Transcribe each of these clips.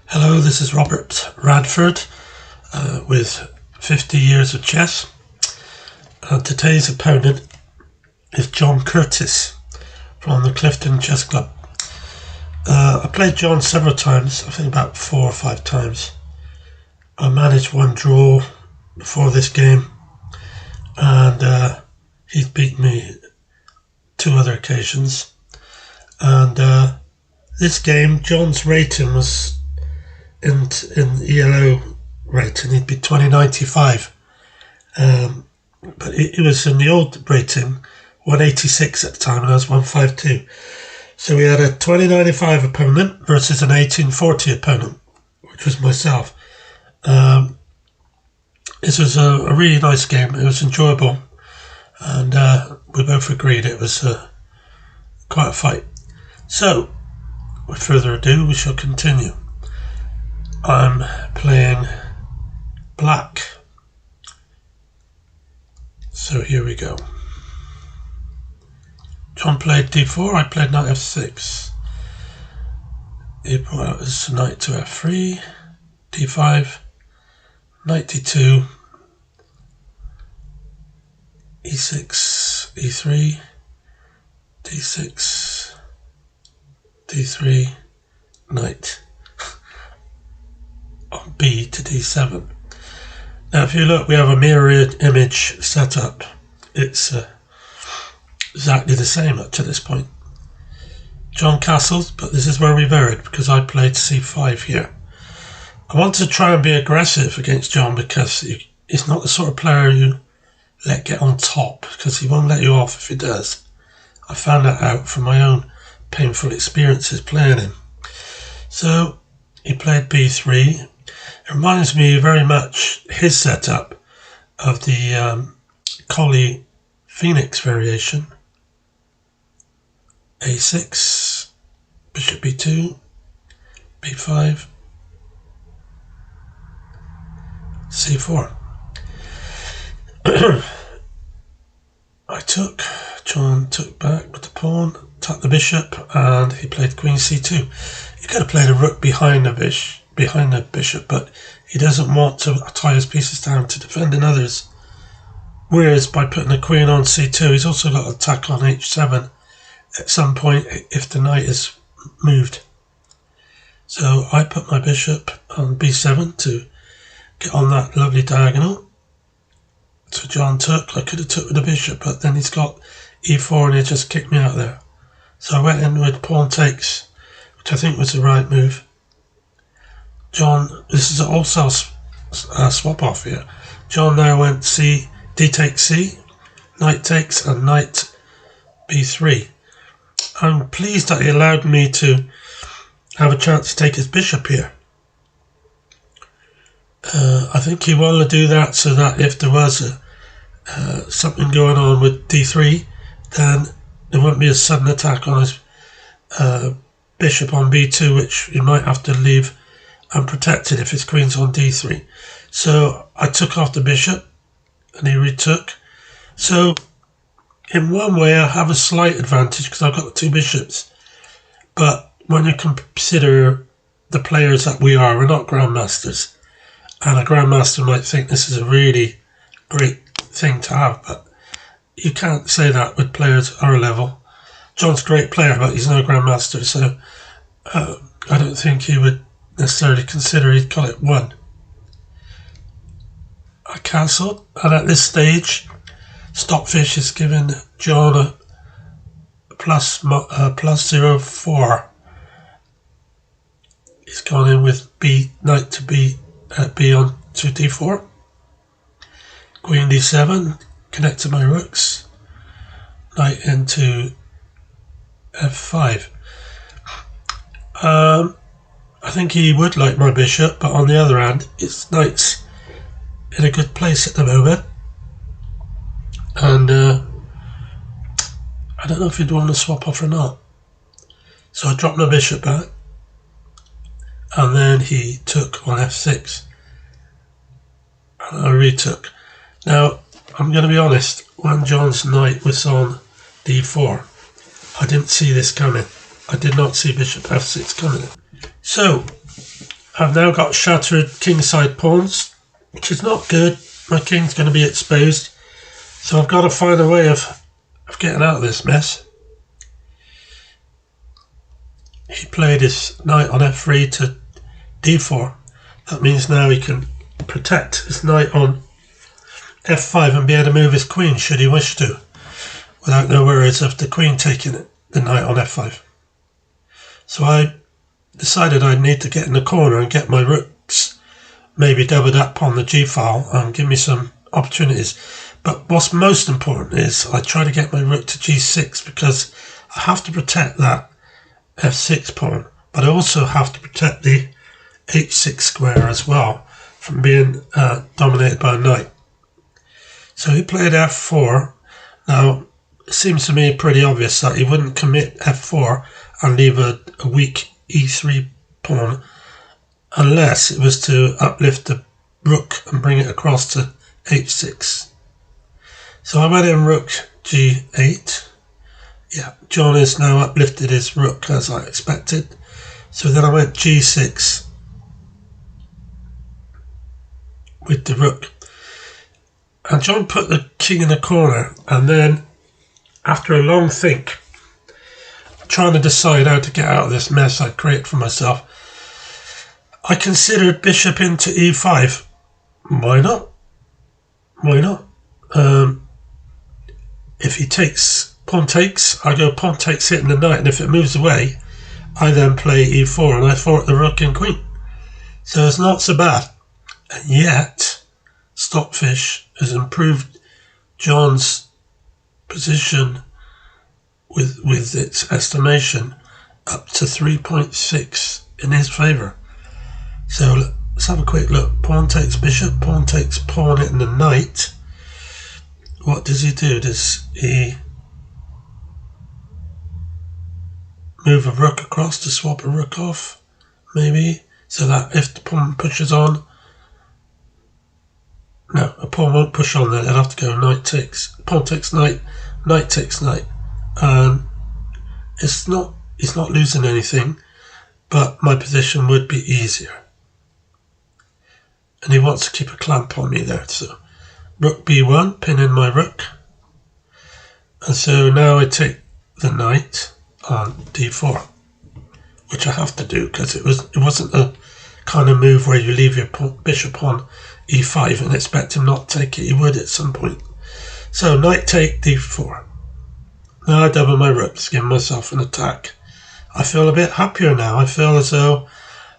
Hello, this is Robert Radford with 50 years of chess. Today's opponent is John Curtis from the Clifton Chess Club. I played John several times, I think about 4 or 5 times. I managed one draw before this game, and he's beaten me 2 other occasions. And this game, John's rating was in ELO rating, he'd be 2095, but it was in the old rating 186 at the time, and I was 152. So we had a 2095 opponent versus an 1840 opponent, which was myself. This was a really nice game. It was enjoyable, and we both agreed it was quite a fight. So, with further ado, we shall continue. I'm playing black. So here we go. John played d4, I played knight f6. He brought out his knight to f3, d5, knight d2, e6, e3, d6, d3, knight on b to d7. Now if you look, we have a mirrored image set up. It's exactly the same up to this point. John castled, but this is where we varied because I played c5 here. I want to try and be aggressive against John because he's not the sort of player you let get on top, because he won't let you off if he does. I found that out from my own painful experiences playing him. So he played b3. It reminds me very much his setup of the Collie Phoenix variation. a6, bishop b2, b5, c4. John took back with the pawn, tucked the bishop, and he played queen c2. He could have played a rook behind the bishop, but he doesn't want to tie his pieces down to defending others. Whereas by putting the queen on c2, he's also got an attack on h7 at some point if the knight is moved. So I put my bishop on b7 to get on that lovely diagonal. So John took. I could have took with the bishop, but then he's got e4 and he just kicked me out there. So I went in with pawn takes, which I think was the right move. John, this is also a swap off here. John now went d takes c, knight takes, and knight b3. I'm pleased that he allowed me to have a chance to take his bishop here. I think he wanted to do that so that if there was something going on with d3, then there wouldn't be a sudden attack on his bishop on b2, which he might have to leave unprotected if his queen's on d3. So I took off the bishop and he retook. So in one way I have a slight advantage because I've got the 2 bishops, but when you consider the players that we are, we're not grandmasters, and a grandmaster might think this is a really great thing to have, but you can't say that with players at our level. John's a great player, but he's no grandmaster, so I don't think he would necessarily consider he'd got it won. I castled, and at this stage Stockfish is giving John a plus 0.4. He's gone in with knight to b on to d4, queen d7, connect to my rooks, knight into f5. I think he would like my bishop, but on the other hand, his knight's in a good place at the moment, and I don't know if he'd want to swap off or not. So I dropped my bishop back, and then he took on f6, and I retook. Now, I'm going to be honest, when John's knight was on d4, I didn't see this coming. I did not see bishop f6 coming. So, I've now got shattered kingside pawns, which is not good. My king's going to be exposed. So I've got to find a way of getting out of this mess. He played his knight on f3 to d4. That means now he can protect his knight on f5 and be able to move his queen should he wish to, without no worries of the queen taking the knight on f5. So I decided I'd need to get in the corner and get my rooks maybe doubled up on the g file and give me some opportunities. But what's most important is I try to get my rook to g6 because I have to protect that f6 pawn, but I also have to protect the h6 square as well from being dominated by a knight. So he played f4. Now, it seems to me pretty obvious that he wouldn't commit f4 and leave a weak e3 pawn unless it was to uplift the rook and bring it across to h6. So I went in rook g8. Yeah, John has now uplifted his rook as I expected. So then I went g6 with the rook. And John put the king in the corner, and then after a long think, trying to decide how to get out of this mess I created for myself, I considered bishop into e5. Why not? Why not? If he takes pawn takes, I go pawn takes hitting the knight, and if it moves away, I then play e4 and I fork the rook and queen. So it's not so bad. And yet, Stockfish has improved John's position with its estimation up to 3.6 in his favour. So let's have a quick look. Pawn takes bishop, pawn takes pawn hitting the knight. What does he do? Does he move a rook across to swap a rook off? Maybe. So that if the pawn pushes on... No, a pawn won't push on then. It'll have to go knight takes. Pawn takes knight, knight takes knight. He's not losing anything, but my position would be easier. And he wants to keep a clamp on me there, so rook b1, pin in my rook. And so now I take the knight on d4, which I have to do because it wasn't a kind of move where you leave your bishop on e5 and expect him not to take it. He would at some point. So knight take d4. Now I double my rooks, give myself an attack. I feel a bit happier now. I feel as though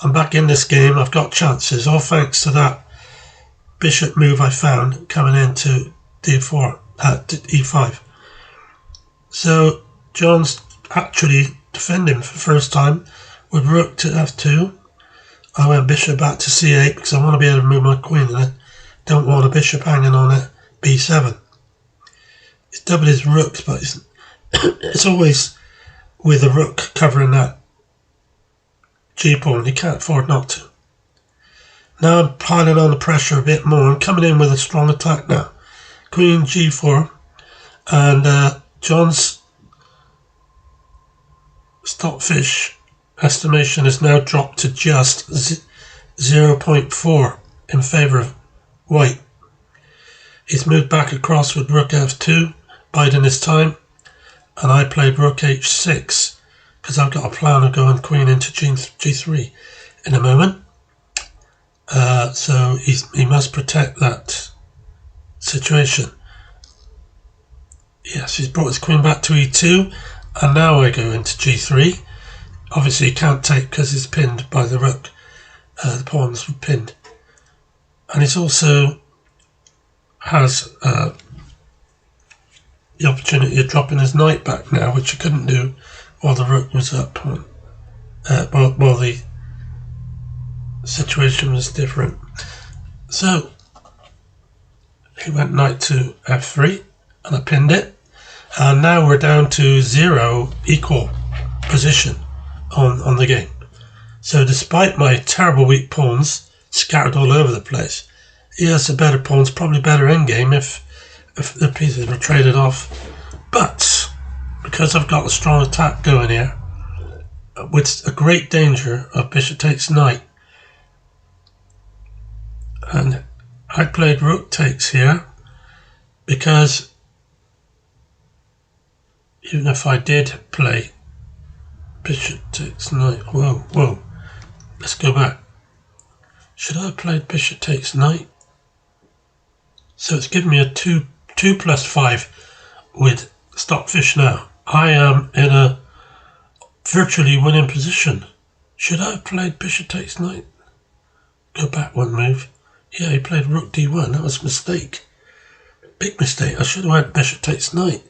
I'm back in this game. I've got chances, all thanks to that bishop move I found coming into d4 at e5. So John's actually defending for the first time with rook to f2. I went bishop back to c8 because I want to be able to move my queen and I don't want a bishop hanging on at b7. He's doubled his rooks, but it's always with a rook covering that g-pawn. You can't afford not to. Now I'm piling on the pressure a bit more. I'm coming in with a strong attack now. Queen g4, and John's Stockfish estimation has now dropped to just 0.4 in favour of white. He's moved back across with rook f2, biding his time, and I played rook h6 because I've got a plan of going queen into g3 in a moment. So he must protect that situation. Yes, he's brought his queen back to e2, and now I go into g3. Obviously he can't take because he's pinned by the rook. The pawns were pinned. And he's also has the opportunity of dropping his knight back now, which he couldn't do while the rook was up. While the situation was different. So he went knight to f3 and I pinned it. And now we're down to 0 equal position on the game. So despite my terrible weak pawns scattered all over the place, he has the better pawns, probably better endgame if the pieces were traded off. But because I've got a strong attack going here, with a great danger of bishop takes knight And I played rook takes here because even if I did play bishop takes knight, whoa, let's go back. Should I have played bishop takes knight? So it's given me a 2 plus 5 with stockfish now. I am in a virtually winning position. Should I have played bishop takes knight? Go back one move. Yeah, he played rook d1. That was a mistake. Big mistake. I should have went bishop takes knight.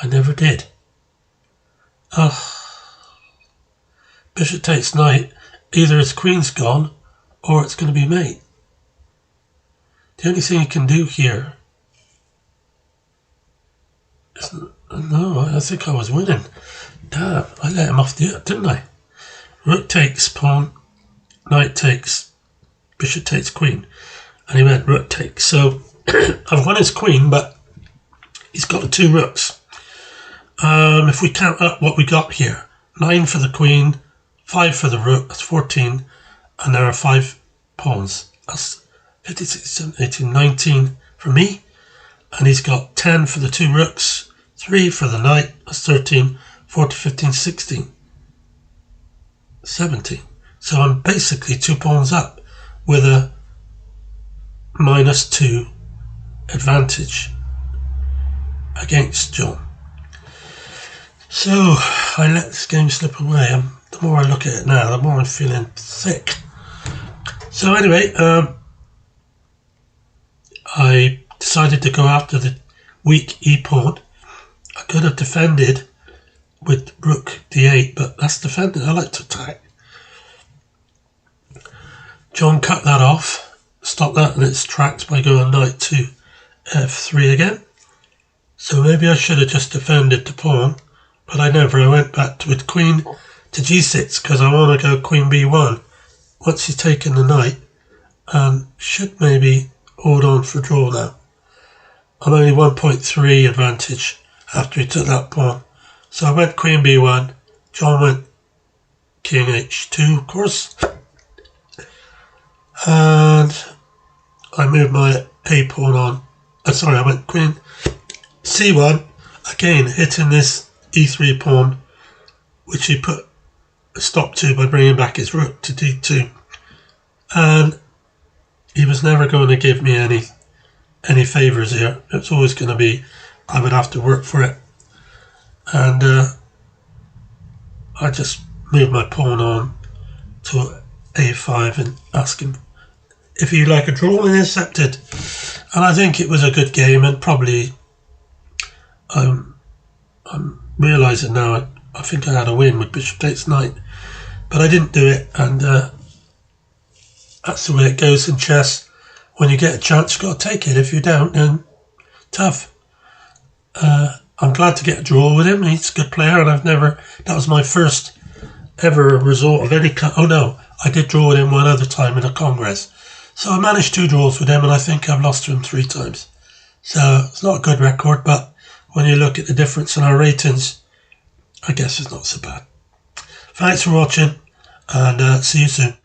I never did. Bishop takes knight. Either his queen's gone or it's going to be mate. The only thing he can do here is... No, I think I was winning. Damn, I let him off the hook, didn't I? Rook takes pawn, knight takes, bishop takes queen. And he went rook takes. So I've won his queen, but he's got the 2 rooks. If we count up what we got here, 9 for the queen, 5 for the rook, that's 14. And there are 5 pawns. That's 15, 16, 17, 18, 19 for me. And he's got 10 for the 2 rooks. 3 for the knight, that's 13, 14, 15, 16, 17. So I'm basically 2 pawns up with a -2 advantage against John. So I let this game slip away. The more I look at it now, the more I'm feeling sick. So anyway, I decided to go after the weak e-pawn. I could have defended with rook d8, but that's defending. I like to attack. John cut that off, stopped that in its tracks by going knight to f3 again. So maybe I should have just defended the pawn, but I never. I went back with queen to g6 because I want to go queen b1 once he's taken the knight, and should maybe hold on for draw now. I'm only 1.3 advantage after he took that pawn. So I went queen b1, John went king h2, of course, and I moved my a pawn on. I went queen c1, again hitting this e3 pawn, which he put a stop to by bringing back his rook to d2, and he was never going to give me any favours here. It's always going to be I would have to work for it. And I just moved my pawn on to a5 and asked him if he'd like a draw, and he accepted. And I think it was a good game, and probably I'm realising now I think I had a win with bishop takes knight, but I didn't do it, and that's the way it goes in chess. When you get a chance, you've got to take it. If you don't, then tough. I'm glad to get a draw with him. He's a good player, and that was my first ever resort of any kind. Oh no, I did draw with him one other time in a Congress. So I managed 2 draws with him, and I think I've lost to him 3 times. So it's not a good record, but when you look at the difference in our ratings, I guess it's not so bad. Thanks for watching, and see you soon.